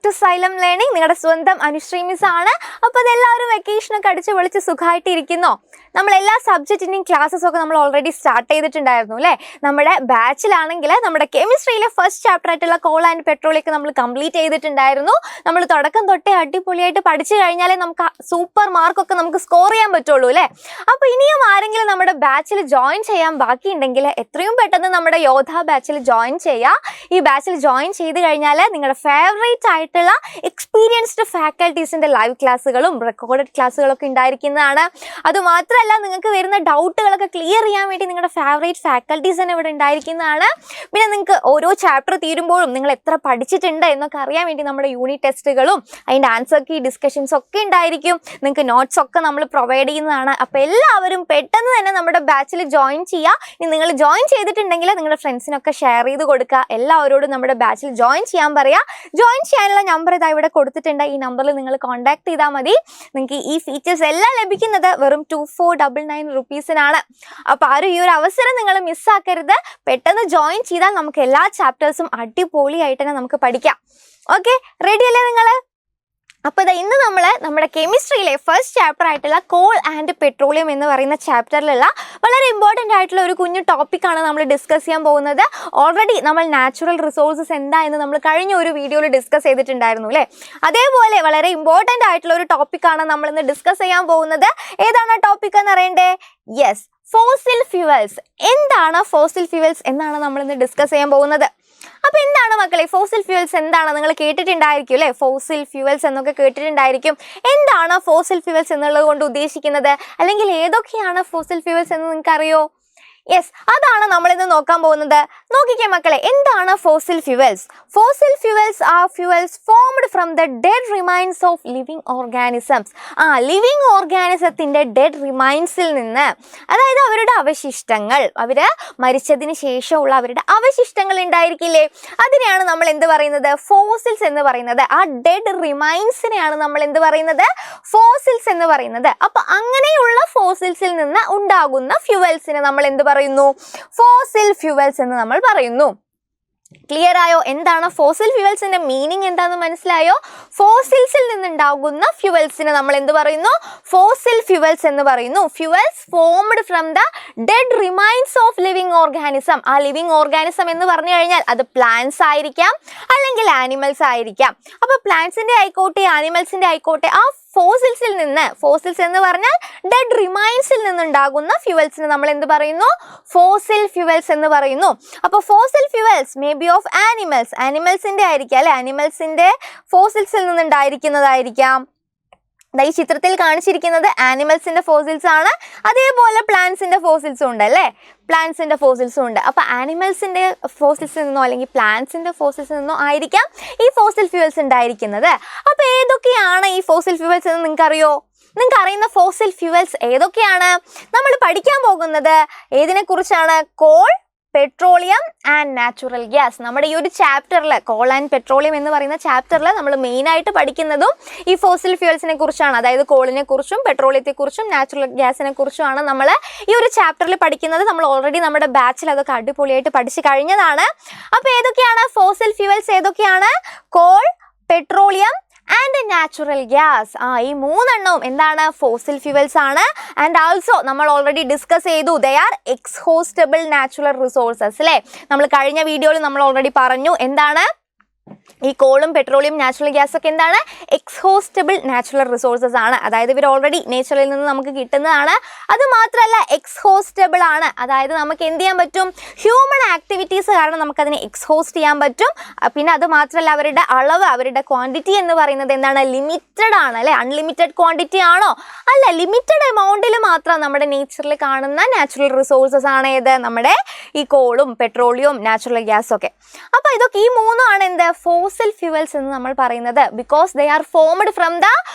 To xylem learning. നിങ്ങളുടെ സ്വന്തം Anusree miss ആണ്. അപ്പോൾ അതെല്ലാവരും വെക്കേഷനൊക്കെ അടിച്ച് പൊളിച്ച് സുഖമായിട്ട് ഇരിക്കുന്നോ? നമ്മൾ എല്ലാ സബ്ജക്റ്റിൻ്റെയും ക്ലാസ്സസ് ഒക്കെ നമ്മൾ ഓൾറെഡി സ്റ്റാർട്ട് ചെയ്തിട്ടുണ്ടായിരുന്നു അല്ലേ? നമ്മുടെ ബാച്ചിലാണെങ്കിൽ നമ്മുടെ കെമിസ്ട്രിയിലെ ഫസ്റ്റ് ചാപ്റ്റർ ആയിട്ടുള്ള കോൾ ആൻഡ് പെട്രോളൊക്കെ നമ്മൾ കംപ്ലീറ്റ് ചെയ്തിട്ടുണ്ടായിരുന്നു. നമ്മൾ തുടക്കം തൊട്ടേ അടിപൊളിയായിട്ട് പഠിച്ചു കഴിഞ്ഞാലേ നമുക്ക് സൂപ്പർ മാർക്കൊക്കെ നമുക്ക് സ്കോർ ചെയ്യാൻ പറ്റുള്ളൂ അല്ലേ? അപ്പോൾ ഇനിയും ആരെങ്കിലും നമ്മുടെ ബാച്ചിൽ ജോയിൻ ചെയ്യാൻ ബാക്കിയുണ്ടെങ്കിൽ എത്രയും പെട്ടെന്ന് നമ്മുടെ യോധ ബാച്ചിൽ ജോയിൻ ചെയ്യുക. ഈ ബാച്ചിൽ ജോയിൻ ചെയ്ത് കഴിഞ്ഞാൽ നിങ്ങളുടെ ഫേവറേറ്റ് ആയിട്ടുള്ള എക്സ്പീരിയൻസ്ഡ് ഫാക്കൽറ്റീസിൻ്റെ ലൈവ് ക്ലാസ്സുകളും റെക്കോർഡഡ് ക്ലാസ്സുകളൊക്കെ ഉണ്ടായിരിക്കുന്നതാണ്. അതുമാത്രമല്ല, നിങ്ങൾക്ക് വരുന്ന ഡൗട്ടുകളൊക്കെ ക്ലിയർ ചെയ്യാൻ വേണ്ടി നിങ്ങളുടെ ഫേവറേറ്റ് ഫാക്കൽറ്റീസ് തന്നെ ഇവിടെ ഉണ്ടായിരിക്കുന്നതാണ്. പിന്നെ നിങ്ങൾക്ക് ഓരോ ചാപ്റ്റർ തീരുമ്പോഴും നിങ്ങൾ എത്ര പഠിച്ചിട്ടുണ്ട് എന്നൊക്കെ അറിയാൻ വേണ്ടി നമ്മുടെ യൂണിറ്റ് ടെസ്റ്റുകളും അതിൻ്റെ ആൻസർ കീ ഡിസ്കഷൻസ് ഒക്കെ ഉണ്ടായിരിക്കും. നിങ്ങൾക്ക് നോട്ട്സ് ഒക്കെ നമ്മൾ പ്രൊവൈഡ് ചെയ്യുന്നതാണ്. അപ്പോൾ എല്ലാവരും പെട്ടെന്ന് തന്നെ നമ്മുടെ ബാച്ചിൽ ജോയിൻ ചെയ്യുക. ഇനി നിങ്ങൾ ജോയിൻ ചെയ്തിട്ടുണ്ടെങ്കിൽ നിങ്ങളുടെ ഫ്രണ്ട്സിനൊക്കെ ഷെയർ ചെയ്ത് കൊടുക്കുക. എല്ലാവരോടും നമ്മുടെ ബാച്ചിൽ ജോയിൻ ചെയ്യാൻ പറയുക. ജോയിൻ ചെയ്യാനുള്ള നമ്പർ ഇതാ ഇവിടെ കൊടുത്തിട്ടുണ്ട്. ഈ നമ്പറിൽ നിങ്ങൾ കോൺടാക്ട് ചെയ്താൽ മതി. നിങ്ങൾക്ക് ഈ ഫീച്ചേഴ്സ് എല്ലാം ലഭിക്കുന്നത് വെറും 2499 റുപ്പീസിനാണ്. അപ്പോൾ ആരും ഈ ഒരു അവസരം നിങ്ങൾ മിസ്സാക്കരുത്. പെട്ടെന്ന് ജോയിൻ ചെയ്താൽ നമുക്ക് എല്ലാ ചാപ്റ്റേഴ്സും അടിപൊളിയായിട്ട് തന്നെ നമുക്ക് പഠിക്കാം. ഓക്കെ, റെഡി അല്ലേ നിങ്ങൾ? അപ്പോൾ ഇന്ന് നമ്മൾ നമ്മുടെ കെമിസ്ട്രിയിലെ ഫസ്റ്റ് ചാപ്റ്റർ ആയിട്ടുള്ള കോൾ ആൻഡ് പെട്രോളിയം എന്ന് പറയുന്ന ചാപ്റ്ററിലുള്ള വളരെ ഇമ്പോർട്ടൻ്റ് ആയിട്ടുള്ള ഒരു കുഞ്ഞു ടോപ്പിക്കാണ് നമ്മൾ ഡിസ്കസ് ചെയ്യാൻ പോകുന്നത്. ഓൾറെഡി നമ്മൾ നാച്ചുറൽ റിസോഴ്സസ് എന്താ എന്ന് നമ്മൾ കഴിഞ്ഞ ഒരു വീഡിയോയിൽ ഡിസ്കസ് ചെയ്തിട്ടുണ്ടായിരുന്നു അല്ലേ? അതേപോലെ വളരെ ഇമ്പോർട്ടൻ്റ് ആയിട്ടുള്ള ഒരു ടോപ്പിക്കാണ് നമ്മൾ ഇന്ന് ഡിസ്കസ് ചെയ്യാൻ പോകുന്നത്. ഏതാണ് ആ ടോപ്പിക് എന്ന് അറിയണ്ടേ? Yes, fossil fuels. എന്താണ് ഫോസിൽ ഫ്യൂവൽസ് എന്നാണ് നമ്മൾ ഇന്ന് ഡിസ്കസ് ചെയ്യാൻ പോകുന്നത്. അപ്പോൾ എന്താണ് മക്കളെ ഫോസിൽ ഫ്യൂവൽസ്? എന്താണ് നിങ്ങൾ കേട്ടിട്ടുണ്ടായിരിക്കും അല്ലേ? ഫോസിൽ ഫ്യൂവൽസ് എന്നൊക്കെ കേട്ടിട്ടുണ്ടായിരിക്കും. എന്താണ് ഫോസിൽ ഫ്യൂവൽസ് എന്നുള്ളത് കൊണ്ട് ഉദ്ദേശിക്കുന്നത്? അല്ലെങ്കിൽ ഏതൊക്കെയാണ് ഫോസിൽ ഫ്യൂവൽസ് എന്ന് നിങ്ങൾക്ക് അറിയോ? യെസ്, അതാണ് നമ്മളിന്ന് നോക്കാൻ പോകുന്നത്. നോക്കിക്കേ മക്കളെ, എന്താണ് fossil fuels? Fossil fuels are fuels formed from the dead remains of living organisms. Living ഓർഗാനിസത്തിൻ്റെ ഡെഡ് റിമൈൻസിൽ നിന്ന്, അതായത് അവരുടെ അവശിഷ്ടങ്ങൾ, അവർ മരിച്ചതിന് ശേഷമുള്ള അവരുടെ അവശിഷ്ടങ്ങൾ ഉണ്ടായിരിക്കില്ലേ, അതിനെയാണ് നമ്മൾ എന്ത് പറയുന്നത്? ഫോസിൽസ് എന്ന് പറയുന്നത്. ആ ഡെഡ് റിമൈൻസിനെയാണ് നമ്മൾ എന്ത് പറയുന്നത്? ഫോസിൽസ് എന്ന് പറയുന്നത്. അപ്പോൾ അങ്ങനെയുള്ള ഫോസിൽസിൽ നിന്ന് ഉണ്ടാകുന്ന ഫ്യൂവൽസിനെ നമ്മൾ എന്ത് പറയുന്നു? ഫോസിൽ ഫ്യൂവൽസ് എന്ന് നമ്മൾ പറയുന്നു. ക്ലിയർ ആയോ? എന്താണ് ഫോസിൽ ഫ്യൂവൽസിന്റെ മീനിങ് എന്താണെന്ന് മനസ്സിലായോ? ഫോസിൽസിൽ നിന്നുണ്ടാകുന്ന ഫ്യൂവൽസിനെ നമ്മൾ എന്ത് പറയുന്നു? ഫോസിൽ ഫ്യൂവൽസ് എന്ന് പറയുന്നു. Fuels formed from the dead remains of living organism. ആ ലിവിങ് ഓർഗാനിസം എന്ന് പറഞ്ഞു കഴിഞ്ഞാൽ അത് പ്ലാന്റ്സ് ആയിരിക്കാം, അല്ലെങ്കിൽ ആനിമൽസ് ആയിരിക്കാം. അപ്പോൾ പ്ലാന്റ്സിന്റെ ആയിക്കോട്ടെ ആനിമൽസിന്റെ ആയിക്കോട്ടെ, ആ ഫോസിൽസിൽ നിന്ന്, ഫോസിൽസ് എന്ന് പറഞ്ഞാൽ ഡെഡ് റിമൈൻസിൽ നിന്നുണ്ടാകുന്ന ഫ്യൂവൽസിന് നമ്മൾ എന്ത് പറയുന്നു? ഫോസിൽ ഫ്യൂവൽസ് എന്ന് പറയുന്നു. അപ്പോൾ fossil fuels may be of animals, ആനിമൽസിൻ്റെ ആയിരിക്കാം അല്ലെ? ആനിമൽസിൻ്റെ ഫോസിൽസിൽ നിന്നുണ്ടായിരിക്കുന്നതായിരിക്കാം. ഈ ചിത്രത്തിൽ കാണിച്ചിരിക്കുന്നത് ആനിമൽസിൻ്റെ ഫോസിൽസ് ആണ്. അതേപോലെ പ്ലാന്റ്സിൻ്റെ ഫോസിൽസും ഉണ്ട് അല്ലേ? പ്ലാന്റ്സിൻ്റെ ഫോസിൽസും ഉണ്ട്. അപ്പോൾ ആനിമൽസിൻ്റെ ഫോസിൽസിൽ നിന്നോ അല്ലെങ്കിൽ പ്ലാന്റ്സിൻ്റെ ഫോസിൽസിൽ നിന്നോ ആയിരിക്കാം ഈ ഫോസിൽ ഫ്യൂവൽസ് ഉണ്ടായിരിക്കുന്നത്. അപ്പോൾ ഏതൊക്കെയാണ് ഈ ഫോസിൽ ഫ്യൂവൽസ് എന്ന് നിങ്ങൾക്കറിയോ? നിങ്ങൾക്ക് അറിയുന്ന ഫോസിൽ ഫ്യൂവൽസ് ഏതൊക്കെയാണ്? നമ്മൾ പഠിക്കാൻ പോകുന്നത് ഏതിനെക്കുറിച്ചാണ്? Coal, petroleum and natural gas. നമ്മുടെ ഈ ഒരു ചാപ്റ്ററിൽ, കോൾ ആൻഡ് പെട്രോളിയം എന്ന് പറയുന്ന ചാപ്റ്ററിൽ നമ്മൾ മെയിനായിട്ട് പഠിക്കുന്നതും ഈ ഫോസിൽ ഫ്യൂവൽസിനെ കുറിച്ചാണ്. അതായത് കോളിനെ കുറിച്ചും പെട്രോളിയത്തെക്കുറിച്ചും നാച്ചുറൽ ഗ്യാസിനെ കുറിച്ചുമാണ് നമ്മൾ ഈ ഒരു ചാപ്റ്ററിൽ പഠിക്കുന്നത്. നമ്മൾ ഓൾറെഡി നമ്മുടെ ബാച്ചിൽ അതൊക്കെ അടിപൊളിയായിട്ട് പഠിച്ചു കഴിഞ്ഞതാണ്. അപ്പോൾ ഏതൊക്കെയാണ് ഫോസിൽ ഫ്യൂവൽസ്? ഏതൊക്കെയാണ്? Call, petroleum and natural gas. ഈ മൂന്നെണ്ണവും എന്താണ്? ഫോസിൽ ഫ്യൂവൽസ് ആണ്. ആൻഡ് ആൾസോ നമ്മൾ ഓൾറെഡി ഡിസ്കസ് ചെയ്തു, ദേ ആർ എക്സ്ഹോസ്റ്റബിൾ നാച്ചുറൽ റിസോഴ്സസ് അല്ലേ? നമ്മൾ കഴിഞ്ഞ വീഡിയോയിൽ നമ്മൾ ഓൾറെഡി പറഞ്ഞു എന്താണ് ഈ കോളും പെട്രോളിയം നാച്ചുറൽ ഗ്യാസ് ഒക്കെ എന്താണ്? എക്സ്ഹോസ്റ്റബിൾ നാച്ചുറൽ റിസോഴ്സസ് ആണ്. അതായത് ഇവർ ഓൾറെഡി നേച്ചറിൽ നിന്ന് നമുക്ക് കിട്ടുന്നതാണ്. അത് മാത്രമല്ല എക്സ്ഹോസ്റ്റബിൾ ആണ്. അതായത് നമുക്ക് എന്ത് ചെയ്യാൻ പറ്റും? ഹ്യൂമൻ ആക്ടിവിറ്റീസ് കാരണം നമുക്കതിനെ എക്സ്ഹോസ്റ്റ് ചെയ്യാൻ പറ്റും. പിന്നെ അത് മാത്രമല്ല അവരുടെ അളവ്, അവരുടെ ക്വാണ്ടിറ്റി എന്ന് പറയുന്നത് എന്താണ്? ലിമിറ്റഡ് ആണ് അല്ലേ? അൺലിമിറ്റഡ് ക്വാണ്ടിറ്റി ആണോ? അല്ല, ലിമിറ്റഡ് എമൗണ്ടിൽ മാത്രം നമ്മുടെ നേച്ചറിൽ കാണുന്ന നാച്ചുറൽ റിസോഴ്സസ് ആണ് ഏത്? നമ്മുടെ ഈ കോളും പെട്രോളിയവും നാച്ചുറൽ ഗ്യാസും ഒക്കെ. അപ്പോൾ ഇതൊക്കെ ഈ മൂന്നുമാണ് എന്ത്? ഫോസിൽ ഫ്യൂവൽസ് എന്ന് നമ്മൾ പറയുന്നത്. Because they are formed from the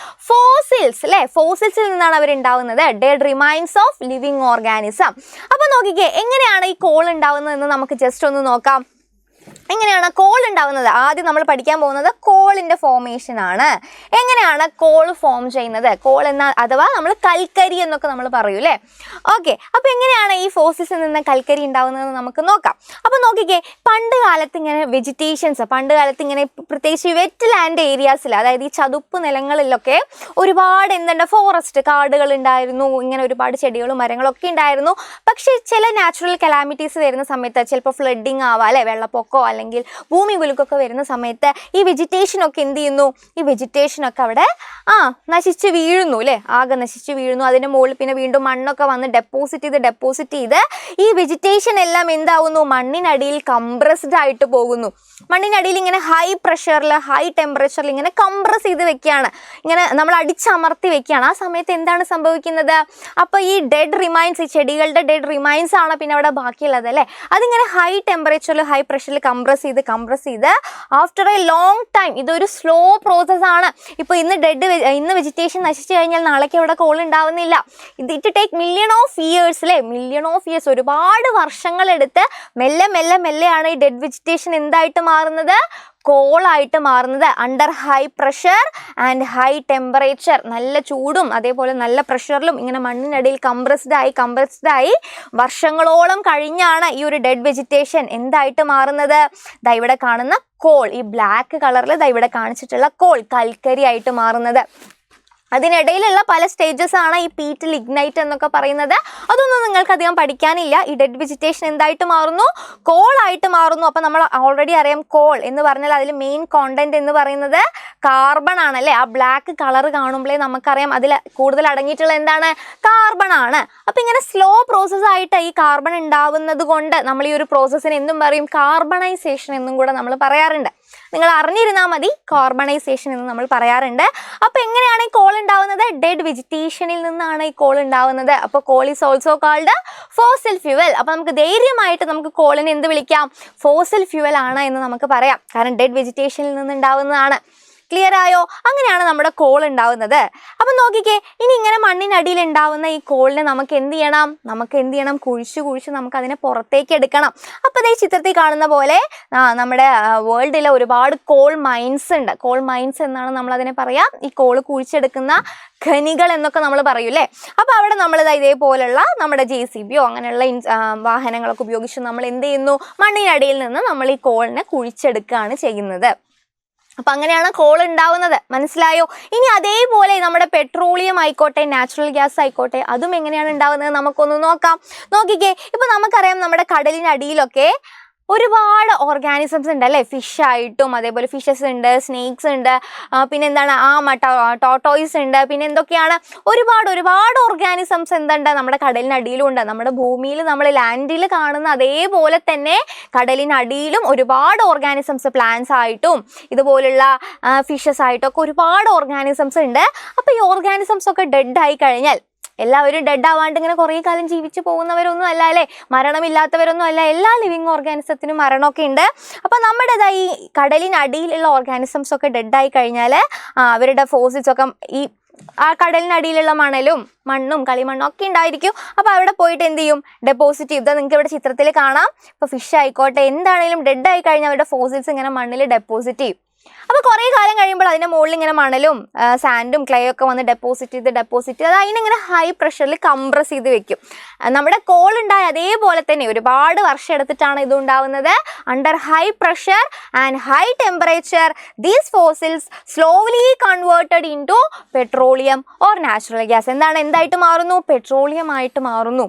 fossils അല്ലേ? ഫോസിൽസിൽ നിന്നാണ് അവർ ഉണ്ടാവുന്നത്. Dead remains of living organism. അപ്പോൾ നോക്കിക്കേ, എങ്ങനെയാണ് ഈ കോൾ ഉണ്ടാവുന്നതെന്ന് നമുക്ക് ജസ്റ്റ് ഒന്ന് നോക്കാം. എങ്ങനെയാണ് കോൾ ഉണ്ടാവുന്നത്? ആദ്യം നമ്മൾ പഠിക്കാൻ പോകുന്നത് കോൾ കോളിന്റെ ഫോർമേഷൻ ആണ്. എങ്ങനെയാണ് കോൾ ഫോം ചെയ്യുന്നത്? കോൾ എന്ന അഥവാ നമ്മൾ കൽക്കരി എന്നൊക്കെ നമ്മൾ പറയൂ അല്ലേ? ഓക്കെ, അപ്പൊ എങ്ങനെയാണ് ഈ ഫോസിൽസിൽ നിന്ന് കൽക്കരി ഉണ്ടാവുന്നതെന്ന് നമുക്ക് നോക്കാം. അപ്പൊ നോക്കിക്കേ, പണ്ട് കാലത്ത് ഇങ്ങനെ വെജിറ്റേഷൻസ്, പണ്ട് കാലത്ത് ഇങ്ങനെ പ്രത്യേകിച്ച് വെറ്റ് ലാൻഡ് ഏരിയാസിൽ, അതായത് ഈ ചതുപ്പ് നിലങ്ങളിലൊക്കെ ഒരുപാട് എന്തുണ്ട്, ഫോറസ്റ്റ് കാടുകൾ ഉണ്ടായിരുന്നു, ഇങ്ങനെ ഒരുപാട് ചെടികളും മരങ്ങളൊക്കെ ഉണ്ടായിരുന്നു. പക്ഷേ ചില നാച്ചുറൽ കലാമിറ്റീസ് വരുന്ന സമയത്ത്, ചിലപ്പോൾ ഫ്ലഡിങ് ആവാം അല്ലെ, വെള്ളപ്പൊക്കമോ അല്ലെങ്കിൽ ഭൂമി കുലുക്കൊക്കെ വരുന്ന സമയത്ത് ഈ വെജിറ്റേഷനൊക്കെ എന്ത് ചെയ്യുന്നു, ഈ വെജിറ്റേഷനൊക്കെ അവിടെ നശിച്ച് വീഴുന്നു അല്ലേ, ആകെ നശിച്ച് വീഴുന്നു. അതിൻ്റെ മുകളിൽ പിന്നെ വീണ്ടും മണ്ണൊക്കെ വന്ന് ഡെപ്പോസിറ്റ് ചെയ്ത് ഈ വെജിറ്റേഷൻ എല്ലാം എന്താവുന്നു, മണ്ണിനടിയിൽ കംപ്രസ്ഡ് ആയിട്ട് പോകുന്നു. മണ്ണിനടിയിൽ ഇങ്ങനെ ഹൈ പ്രഷറിൽ ഹൈ ടെമ്പറേച്ചറിൽ ഇങ്ങനെ കംപ്രസ് ചെയ്ത് വെക്കുകയാണ്, ഇങ്ങനെ നമ്മൾ അടിച്ചമർത്തി വെക്കുകയാണ്. ആ സമയത്ത് എന്താണ് സംഭവിക്കുന്നത്? അപ്പോൾ ഈ ഡെഡ് റിമൈൻസ്, ഈ ചെടികളുടെ ഡെഡ് റിമൈൻസ് ആണ് പിന്നെ അവിടെ ബാക്കിയുള്ളത് അല്ലേ, അതിങ്ങനെ ഹൈ ടെമ്പറേച്ചറിൽ ഹൈ പ്രഷറിൽ കംപ്രസ് ചെയ്ത് ആഫ്റ്റർ എ ലോങ് ടൈം, ഇതൊരു സ്ലോ പ്രോസസ് ആണ്. ഇപ്പോൾ ഇന്ന് വെജിറ്റേഷൻ നശിച്ചു കഴിഞ്ഞാൽ നാളേക്ക് അവിടെ കോൾ ഉണ്ടാവുന്നില്ല. It take million of years അല്ലേ, മില്യൺ ഓഫ് ഇയേഴ്സ്, ഒരുപാട് വർഷങ്ങളെടുത്ത് മെല്ലെയാണ് ഈ ഡെഡ് വെജിറ്റേഷൻ എന്തായിട്ട് മാറുന്നത്, കോളായിട്ട് മാറുന്നത്. Under high pressure and high temperature, നല്ല ചൂടും അതേപോലെ നല്ല പ്രഷറിലും ഇങ്ങനെ മണ്ണിനടിയിൽ കംപ്രസ്ഡ് ആയി വർഷങ്ങളോളം കഴിഞ്ഞാണ് ഈ ഒരു ഡെഡ് വെജിറ്റേഷൻ എന്തായിട്ട് മാറുന്നത്, ദാ ഇവിടെ കാണുന്ന കോൾ, ഈ ബ്ലാക്ക് കളറിൽ ദാ ഇവിടെ കാണിച്ചിട്ടുള്ള കോൾ, കൽക്കരി ആയിട്ട് മാറുന്നത്. അതിനിടയിലുള്ള പല സ്റ്റേജസ് ആണ് ഈ പീറ്റ് ലിഗ്നൈറ്റ് എന്നൊക്കെ പറയുന്നത്. അതൊന്നും നിങ്ങൾക്ക് അധികം പഠിക്കാനില്ല. ഈ ഡെഡ് വെജിറ്റേഷൻ എന്തായിട്ട് മാറുന്നു, കോളായിട്ട് മാറുന്നു. അപ്പം നമ്മൾ ഓൾറെഡി അറിയാം, കോൾ എന്ന് പറഞ്ഞാൽ അതിൽ മെയിൻ കോണ്ടന്റ് എന്ന് പറയുന്നത് കാർബൺ ആണല്ലേ. ആ ബ്ലാക്ക് കളർ കാണുമ്പോഴേ നമുക്കറിയാം അതിൽ കൂടുതൽ അടങ്ങിയിട്ടുള്ള എന്താണ്, കാർബൺ ആണ്. അപ്പം ഇങ്ങനെ സ്ലോ പ്രോസസ് ആയിട്ട് ഈ കാർബൺ ഉണ്ടാവുന്നത് കൊണ്ട് നമ്മൾ ഈ ഒരു പ്രോസസ്സിന് എന്നും പറയും കാർബണൈസേഷൻ എന്നും കൂടെ നമ്മൾ പറയാറുണ്ട്. നിങ്ങൾ അറിഞ്ഞിരുന്നാൽ മതി, കാർബണൈസേഷൻ എന്ന് നമ്മൾ പറയാറുണ്ട്. അപ്പോൾ എങ്ങനെയാണ് ഈ കോൾ ഉണ്ടാവുന്നത്? ഡെഡ് വെജിറ്റേഷനിൽ നിന്നാണ് ഈ കോൾ ഉണ്ടാവുന്നത്. അപ്പോൾ coal is also called fossil fuel. അപ്പോൾ നമുക്ക് ധൈര്യമായിട്ട് നമുക്ക് കോളിനെ എന്ത് വിളിക്കാം, ഫോസിൽ ഫ്യൂവൽ ആണ് എന്ന് നമുക്ക് പറയാം, കാരണം ഡെഡ് വെജിറ്റേഷനിൽ നിന്ന് ഉണ്ടാവുന്നതാണ്. ക്ലിയർ ആയോ? അങ്ങനെയാണ് നമ്മുടെ കോൾ ഉണ്ടാവുന്നത്. അപ്പം നോക്കിക്കേ, ഇനി ഇങ്ങനെ മണ്ണിനടിയിൽ ഉണ്ടാവുന്ന ഈ കോളിനെ നമുക്ക് എന്ത് ചെയ്യണം, കുഴിച്ച് നമുക്ക് അതിനെ പുറത്തേക്ക് എടുക്കണം. അപ്പോൾ ഈ ചിത്രത്തിൽ കാണുന്ന പോലെ നമ്മുടെ വേൾഡിലെ ഒരുപാട് കോൾ മൈൻസ് ഉണ്ട്. കോൾ മൈൻസ് എന്നാണ് നമ്മൾ അതിനെ പറയാം, ഈ കോൾ കുഴിച്ചെടുക്കുന്ന ഖനികൾ എന്നൊക്കെ നമ്മൾ പറയൂലേ. അപ്പോൾ അവിടെ നമ്മൾ ഇതേപോലുള്ള നമ്മുടെ JCBയോ അങ്ങനെയുള്ള വാഹനങ്ങളൊക്കെ ഉപയോഗിച്ച് നമ്മൾ എന്ത് ചെയ്യുന്നു, മണ്ണിനടിയിൽ നിന്ന് നമ്മൾ ഈ കോളിനെ കുഴിച്ചെടുക്കുകയാണ് ചെയ്യുന്നത്. അപ്പം അങ്ങനെയാണ് കോൾ ഉണ്ടാവുന്നത്. മനസ്സിലായോ? ഇനി അതേപോലെ നമ്മുടെ പെട്രോളിയം ആയിക്കോട്ടെ, നാച്ചുറൽ ഗ്യാസ് ആയിക്കോട്ടെ, അതും എങ്ങനെയാണ് ഉണ്ടാവുന്നത് നമുക്കൊന്ന് നോക്കാം. നോക്കിക്കേ, ഇപ്പം നമുക്കറിയാം നമ്മുടെ കടലിനടിയിലൊക്കെ ഒരുപാട് ഓർഗാനിസംസ് ഉണ്ട് അല്ലേ, ഫിഷായിട്ടും അതേപോലെ ഫിഷസ് ഉണ്ട്, സ്നേക്സ് ഉണ്ട്, പിന്നെ എന്താണ് ടോട്ടോയ്സ് ഉണ്ട്, പിന്നെ എന്തൊക്കെയാണ് ഒരുപാട് ഓർഗാനിസംസ് എന്തുണ്ട് നമ്മുടെ കടലിനടിയിലും ഉണ്ട്. നമ്മുടെ ഭൂമിയിൽ നമ്മൾ ലാൻഡിൽ കാണുന്ന അതേപോലെ തന്നെ കടലിനടിയിലും ഒരുപാട് ഓർഗാനിസംസ്, പ്ലാന്റ്സ് ആയിട്ടും ഇതുപോലുള്ള ഫിഷസ് ആയിട്ടും ഒക്കെ ഒരുപാട് ഓർഗാനിസംസ് ഉണ്ട്. അപ്പോൾ ഈ ഓർഗാനിസംസ് ഒക്കെ ഡെഡ് ആയി കഴിഞ്ഞാൽ, എല്ലാവരും ഡെഡ് ആവാണ്ട് ഇങ്ങനെ കുറേ കാലം ജീവിച്ചു പോകുന്നവരൊന്നും അല്ല അല്ലേ, മരണമില്ലാത്തവരൊന്നും അല്ല. എല്ലാ ലിവിങ് ഓർഗാനിസത്തിനും മരണമൊക്കെ ഉണ്ട്. അപ്പോൾ നമ്മുടെ ഈ കടലിനടിയിലുള്ള ഓർഗാനിസംസ് ഒക്കെ ഡെഡായി കഴിഞ്ഞാൽ അവരുടെ ഫോസിൽസ് ഒക്കെ ഈ ആ കടലിനടിയിലുള്ള മണ്ണും കളിമണ്ണും ഒക്കെ ഉണ്ടായിരിക്കും. അപ്പോൾ അവിടെ പോയിട്ട് എന്ത് ചെയ്യും, ഡെപ്പോസിറ്റ് ചെയ്യും. നിങ്ങൾക്ക് ഇവിടെ ചിത്രത്തിൽ കാണാം. ഇപ്പോൾ ഫിഷ് ആയിക്കോട്ടെ എന്താണെങ്കിലും ഡെഡായി കഴിഞ്ഞാൽ അവരുടെ ഫോസിൽസ് ഇങ്ങനെ മണ്ണിൽ ഡെപ്പോസിറ്റ് ചെയ്യും. അപ്പോൾ കുറേ കാലം കഴിയുമ്പോൾ അതിൻ്റെ മുകളിൽ ഇങ്ങനെ മണലും സാൻഡും ക്ലേ ഒക്കെ വന്ന് ഡെപ്പോസിറ്റ് ചെയ്ത് അത് അതിനിങ്ങനെ ഹൈ പ്രഷറിൽ കംപ്രസ് ചെയ്ത് വെക്കും. നമ്മുടെ കോൾ ഉണ്ടായ അതേപോലെ തന്നെ ഒരുപാട് വർഷം എടുത്തിട്ടാണ് ഇത് ഉണ്ടാവുന്നത്. Under high pressure and high temperature these fossils slowly converted into petroleum or natural gas. എന്തായിട്ട് മാറുന്നു, പെട്രോളിയം ആയിട്ട് മാറുന്നു.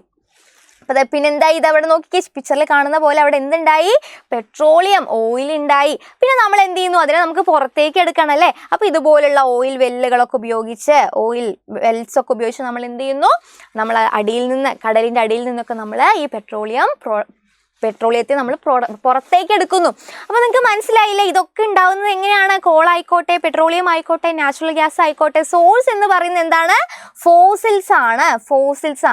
അപ്പോൾ പിന്നെ എന്തായി, ഇതവിടെ നോക്കിക്കേ, പിക്ചറിൽ കാണുന്ന പോലെ അവിടെ എന്തുണ്ടായി, പെട്രോളിയം ഓയിൽ ഉണ്ടായി. പിന്നെ നമ്മൾ എന്ത് ചെയ്യുന്നു, അതിനെ നമുക്ക് പുറത്തേക്ക് എടുക്കണം അല്ലേ. അപ്പോൾ ഇതുപോലുള്ള ഓയിൽ വെല്ലുകളൊക്കെ ഉപയോഗിച്ച്, ഓയിൽ വെൽസ് ഒക്കെ ഉപയോഗിച്ച് നമ്മൾ എന്ത് ചെയ്യുന്നു, നമ്മൾ കടലിൻ്റെ അടിയിൽ നിന്നൊക്കെ നമ്മൾ ഈ പെട്രോളിയത്തെ നമ്മൾ പുറത്തേക്ക് എടുക്കുന്നു. അപ്പോൾ നിങ്ങൾക്ക് മനസ്സിലായില്ലേ, ഇതൊക്കെ ഉണ്ടാവുന്നത് എങ്ങനെയാണ്, കോൾ ആയിക്കോട്ടെ, പെട്രോളിയം ആയിക്കോട്ടെ, നാച്ചുറൽ ഗ്യാസ് ആയിക്കോട്ടെ, സോഴ്സ് എന്ന് പറയുന്നത് എന്താണ്, ഫോസിൽസ്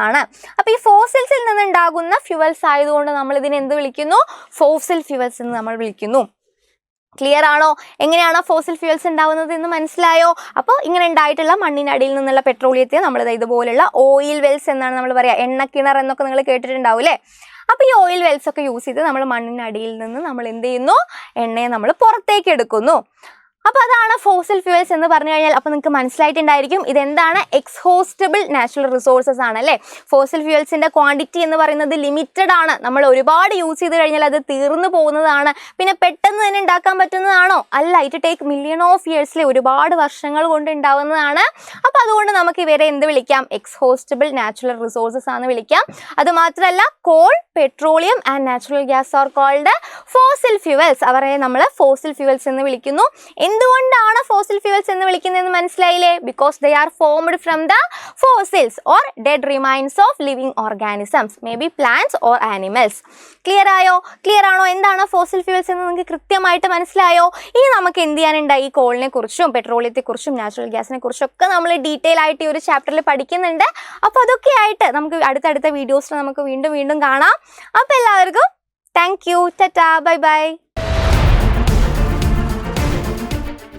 ആണ്. അപ്പോൾ ഈ ഫോസിൽസിൽ നിന്നുണ്ടാകുന്ന ഫ്യൂവൽസ് ആയതുകൊണ്ട് നമ്മൾ ഇതിനെ എന്ത് വിളിക്കുന്നു, ഫോസിൽ ഫ്യൂവൽസ് എന്ന് നമ്മൾ വിളിക്കുന്നു. ക്ലിയർ ആണോ? എങ്ങനെയാണ് ഫോസിൽ ഫ്യൂവൽസ് ഉണ്ടാവുന്നത് എന്ന് മനസ്സിലായോ? അപ്പോൾ ഇങ്ങനെ ഉണ്ടായിട്ടുള്ള മണ്ണിനടിയിൽ നിന്നുള്ള പെട്രോളിയത്തെ നമ്മൾ ഇതുപോലുള്ള ഓയിൽ വെൽസ് എന്നാണ് നമ്മൾ പറയുക. എണ്ണക്കിണർ എന്നൊക്കെ നിങ്ങൾ കേട്ടിട്ടുണ്ടാവും അല്ലേ. അപ്പോൾ ഈ ഓയിൽ വെൽസ് ഒക്കെ യൂസ് ചെയ്ത് നമ്മൾ മണ്ണിനടിയിൽ നിന്ന് നമ്മൾ എന്ത് ചെയ്യുന്നു, എണ്ണയെ നമ്മൾ പുറത്തേക്ക് എടുക്കുന്നു. അപ്പോൾ അതാണ് ഫോസിൽ ഫ്യൂവൽസ് എന്ന് പറഞ്ഞു കഴിഞ്ഞാൽ. അപ്പോൾ നിങ്ങൾക്ക് മനസ്സിലായിട്ടുണ്ടായിരിക്കും ഇതെന്താണ്, എക്സ്ഹോസ്റ്റബിൾ നാച്ചുറൽ റിസോഴ്സസ് ആണ് അല്ലേ. ഫോസിൽ ഫ്യൂവൽസിൻ്റെ ക്വാണ്ടിറ്റി എന്ന് പറയുന്നത് ലിമിറ്റഡ് ആണ്. നമ്മൾ ഒരുപാട് യൂസ് ചെയ്ത് കഴിഞ്ഞാൽ അത് തീർന്നു പോകുന്നതാണ്. പിന്നെ പെട്ടെന്ന് തന്നെ ഉണ്ടാക്കാൻ പറ്റുന്നതാണോ? അല്ല, ഇറ്റ് ടേക്ക് മില്യൺ ഓഫ് ഇയേഴ്സിലെ ഒരുപാട് വർഷങ്ങൾ കൊണ്ട് ഉണ്ടാവുന്നതാണ്. അപ്പോൾ അതുകൊണ്ട് നമുക്ക് ഇവരെ എന്ത് വിളിക്കാം, എക്സ്ഹോസ്റ്റബിൾ നാച്ചുറൽ റിസോഴ്സസ് ആണ് വിളിക്കാം. അതുമാത്രമല്ല coal, petroleum and natural gas are called fossil fuels. അവരെ നമ്മൾ ഫോസിൽ ഫ്യൂവൽസ് എന്ന് വിളിക്കുന്നു. എന്തുകൊണ്ടാണ് ഫോസിൽ ഫ്യൂവൽസ് എന്ന് വിളിക്കുന്നതെന്ന് മനസ്സിലായില്ലേ? Because they are formed from the fossils or dead remains of living organisms, may be plants or animals. Clear ആയോ? Clear ആണോ? എന്താണ് ഫോസിൽ ഫ്യൂവൽസ് എന്ന് നിങ്ങൾക്ക് കൃത്യമായിട്ട് മനസ്സിലായോ? ഇനി നമുക്ക് എന്ത് ചെയ്യാനുണ്ടായി, ഈ കോളിനെ കുറിച്ചും പെട്രോളിയത്തെ കുറിച്ചും നാച്ചുറൽ ഗ്യാസിനെ കുറിച്ചും ഒക്കെ നമ്മൾ ഡീറ്റെയിൽ ആയിട്ട് ഈ ഒരു ചാപ്റ്ററിൽ പഠിക്കുന്നുണ്ട്. അപ്പോൾ അതൊക്കെ ആയിട്ട് നമുക്ക് അടുത്തടുത്ത വീഡിയോസിൽ നമുക്ക് വീണ്ടും കാണാം. അപ്പോൾ എല്ലാവർക്കും thank you, Tata, bye bye.